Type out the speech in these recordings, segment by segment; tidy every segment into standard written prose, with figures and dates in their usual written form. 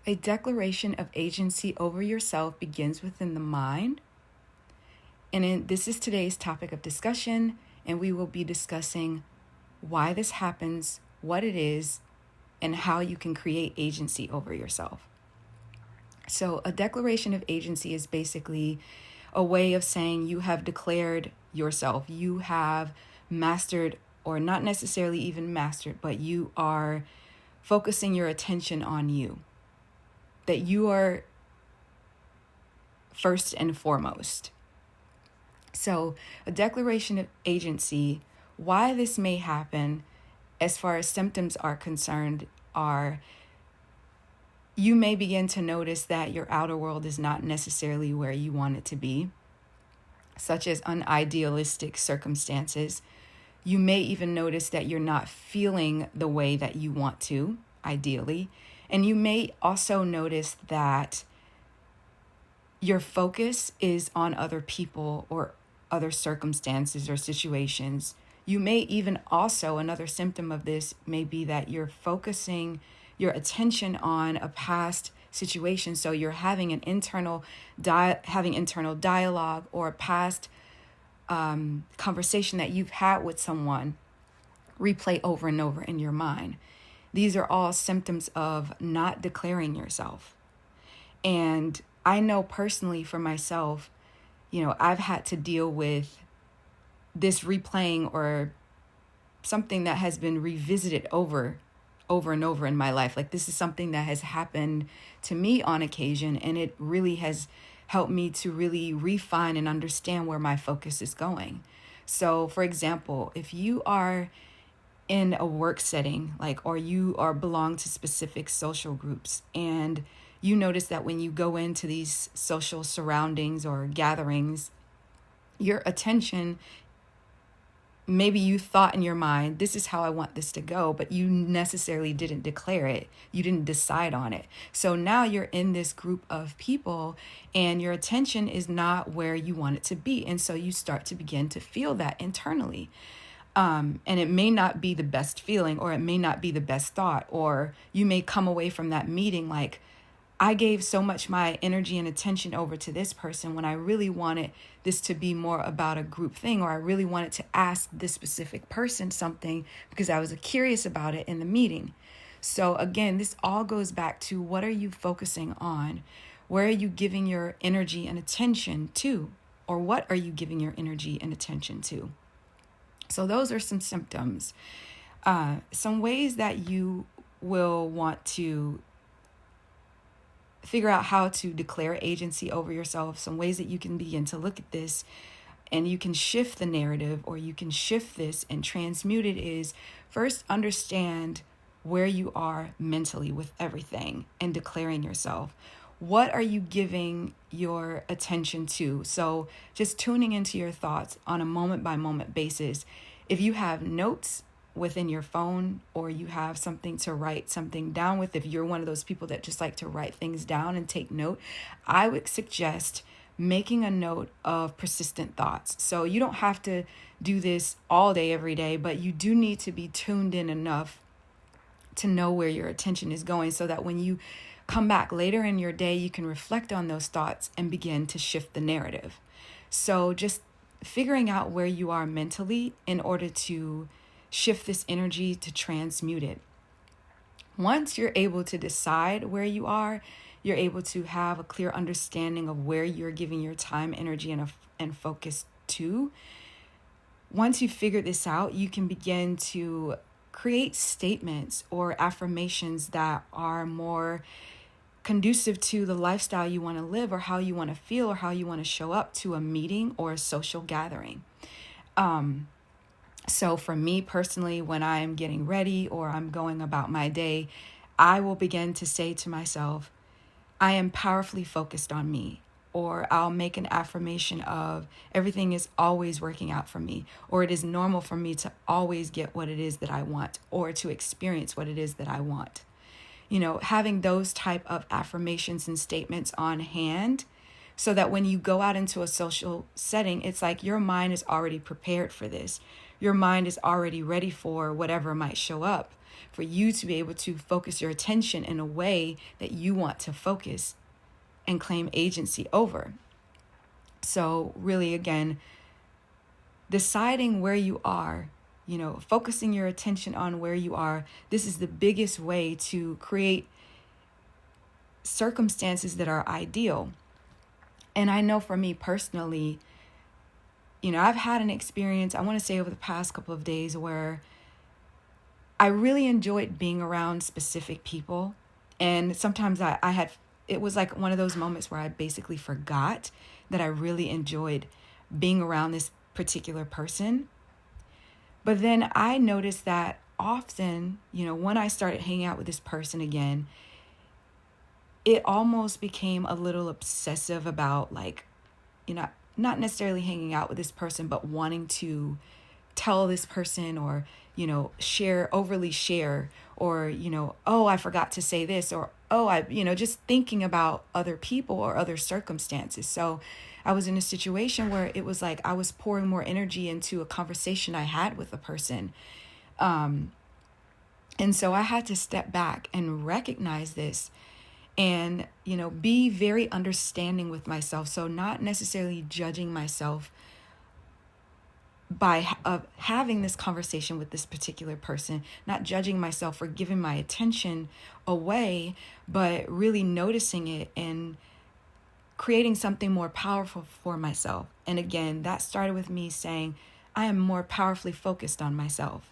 A declaration of agency over yourself begins within the mind. And this is today's topic of discussion, and we will be discussing why this happens, what it is, and how you can create agency over yourself. So, a declaration of agency is basically a way of saying you have declared yourself. You have mastered, or not necessarily even mastered, but you are focusing your attention on you. That you are first and foremost. So, a declaration of agency, why this may happen as far as symptoms are concerned, are you may begin to notice that your outer world is not necessarily where you want it to be, such as unidealistic circumstances. You may even notice that you're not feeling the way that you want to, ideally. And you may also notice that your focus is on other people or other circumstances or situations. You may even also, another symptom of this may be that you're focusing your attention on a past situation. So you're having an internal dialogue or a past conversation that you've had with someone replay over and over in your mind. These are all symptoms of not declaring yourself. And I know personally for myself, I've had to deal with this replaying or something that has been revisited over and over in my life. Like, this is something that has happened to me on occasion, and it really has helped me to really refine and understand where my focus is going. So, for example, if you are in a work setting, or you belong to specific social groups, and you notice that when you go into these social surroundings or gatherings, your attention, maybe you thought in your mind, this is how I want this to go, but you necessarily didn't declare it. You didn't decide on it. So now you're in this group of people and your attention is not where you want it to be. And so you start to begin to feel that internally. And it may not be the best feeling, or it may not be the best thought, or you may come away from that meeting like, I gave so much my energy and attention over to this person when I really wanted this to be more about a group thing, or I really wanted to ask this specific person something because I was curious about it in the meeting. So again, this all goes back to, what are you focusing on? Where are you giving your energy and attention to? Or what are you giving your energy and attention to? So those are some symptoms. Some ways that you will want to figure out how to declare agency over yourself, some ways that you can begin to look at this and you can shift the narrative, or you can shift this and transmute it, is first understand where you are mentally with everything and declaring yourself. What are you giving your attention to? So just tuning into your thoughts on a moment by moment basis. If you have notes within your phone, or you have something to write something down with, if you're one of those people that just like to write things down and take note, I would suggest making a note of persistent thoughts. So you don't have to do this all day, every day, but you do need to be tuned in enough to know where your attention is going, so that when you come back later in your day, you can reflect on those thoughts and begin to shift the narrative. So just figuring out where you are mentally in order to shift this energy, to transmute it. Once you're able to decide where you are, you're able to have a clear understanding of where you're giving your time, energy, and focus to. Once you figure this out, you can begin to create statements or affirmations that are more conducive to the lifestyle you want to live, or how you want to feel, or how you want to show up to a meeting or a social gathering. So for me personally, when I'm getting ready or I'm going about my day, I will begin to say to myself, I am powerfully focused on me. Or I'll make an affirmation of, everything is always working out for me. Or it is normal for me to always get what it is that I want, or to experience what it is that I want. Having those type of affirmations and statements on hand, so that when you go out into a social setting, it's like your mind is already prepared for this. Your mind is already ready for whatever might show up. for you to be able to focus your attention in a way that you want to focus and claim agency over. So really, again, deciding where you are, focusing your attention on where you are, this is the biggest way to create circumstances that are ideal. And I know for me personally, I've had an experience, I want to say over the past couple of days, where I really enjoyed being around specific people. And sometimes it was like one of those moments where I basically forgot that I really enjoyed being around this particular person. But then I noticed that often, when I started hanging out with this person again, it almost became a little obsessive about not necessarily hanging out with this person, but wanting to tell this person or, overly share, or, oh, I forgot to say this, or, oh, just thinking about other people or other circumstances. So I was in a situation where it was like I was pouring more energy into a conversation I had with a person. And so I had to step back and recognize this and, be very understanding with myself. So not necessarily judging myself by having this conversation with this particular person, not judging myself for giving my attention away, but really noticing it and creating something more powerful for myself. And again, that started with me saying, I am more powerfully focused on myself.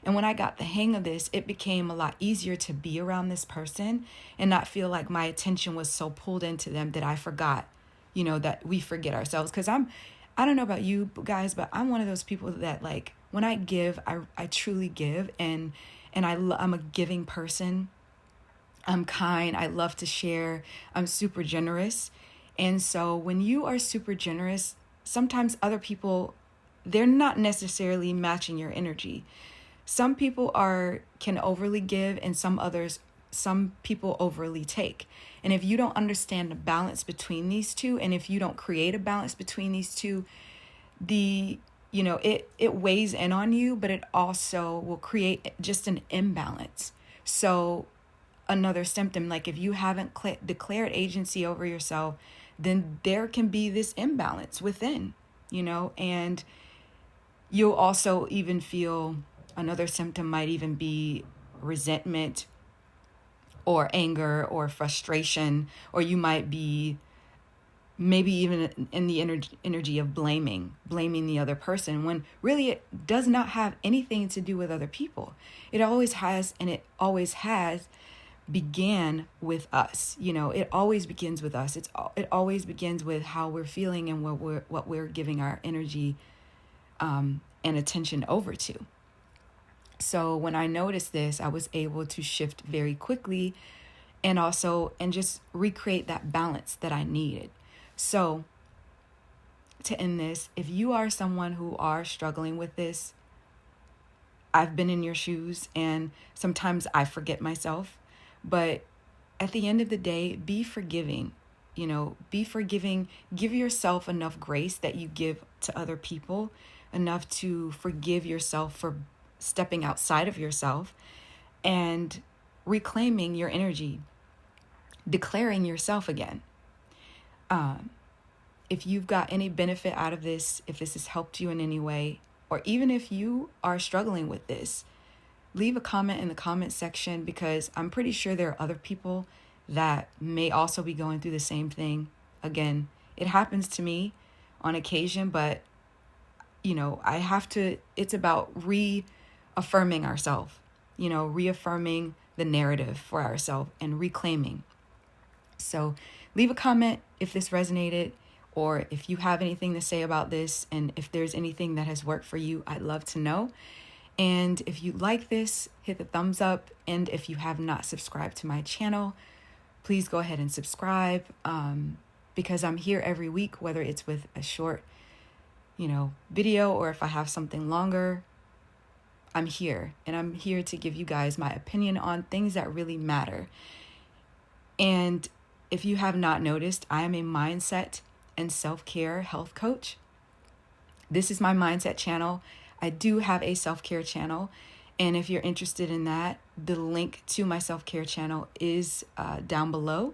And when I got the hang of this, it became a lot easier to be around this person and not feel like my attention was so pulled into them that I forgot, that we forget ourselves. Because I don't know about you guys, but I'm one of those people that when I give, I truly give. And I'm a giving person. I'm kind. I love to share. I'm super generous. And so when you are super generous, sometimes other people, they're not necessarily matching your energy. Some people can overly give, and some people overly take. And if you don't understand the balance between these two, and if you don't create a balance between these two, it weighs in on you, but it also will create just an imbalance. So another symptom, like if you haven't declared agency over yourself, then there can be this imbalance within, and you'll also even feel, another symptom might even be resentment or anger or frustration, or you might be maybe even in the energy of blaming the other person, when really it does not have anything to do with other people. It always has, and it always has began with us. It always begins with us. It always begins with how we're feeling and what we're giving our energy and attention over to. So when I noticed this, I was able to shift very quickly and just recreate that balance that I needed. So to end this, if you are someone who are struggling with this, I've been in your shoes and sometimes I forget myself, but at the end of the day, be forgiving, be forgiving, give yourself enough grace that you give to other people, enough to forgive yourself for stepping outside of yourself and reclaiming your energy, declaring yourself again. If you've got any benefit out of this, if this has helped you in any way, or even if you are struggling with this, leave a comment in the comment section, because I'm pretty sure there are other people that may also be going through the same thing. Again, it happens to me on occasion, but it's about reaffirming ourselves, reaffirming the narrative for ourselves and reclaiming. So leave a comment if this resonated, or if you have anything to say about this, and if there's anything that has worked for you, I'd love to know. And if you like this, hit the thumbs up. And if you have not subscribed to my channel, please go ahead and subscribe, because I'm here every week, whether it's with a short, video, or if I have something longer. I'm here, and I'm here to give you guys my opinion on things that really matter. And if you have not noticed, I am a mindset and self-care health coach. This is my mindset channel. I do have a self-care channel, And if you're interested in that, the link to my self-care channel is down below.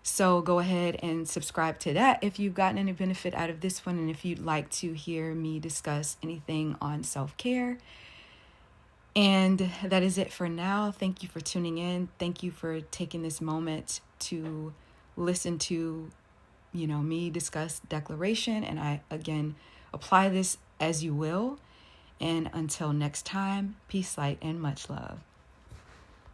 So go ahead and subscribe to that if you've gotten any benefit out of this one, and if you'd like to hear me discuss anything on self-care. And that is it for now. Thank you for tuning in. Thank you for taking this moment to listen to, me discuss declaration. And I, again, apply this as you will. And until next time, peace, light, and much love.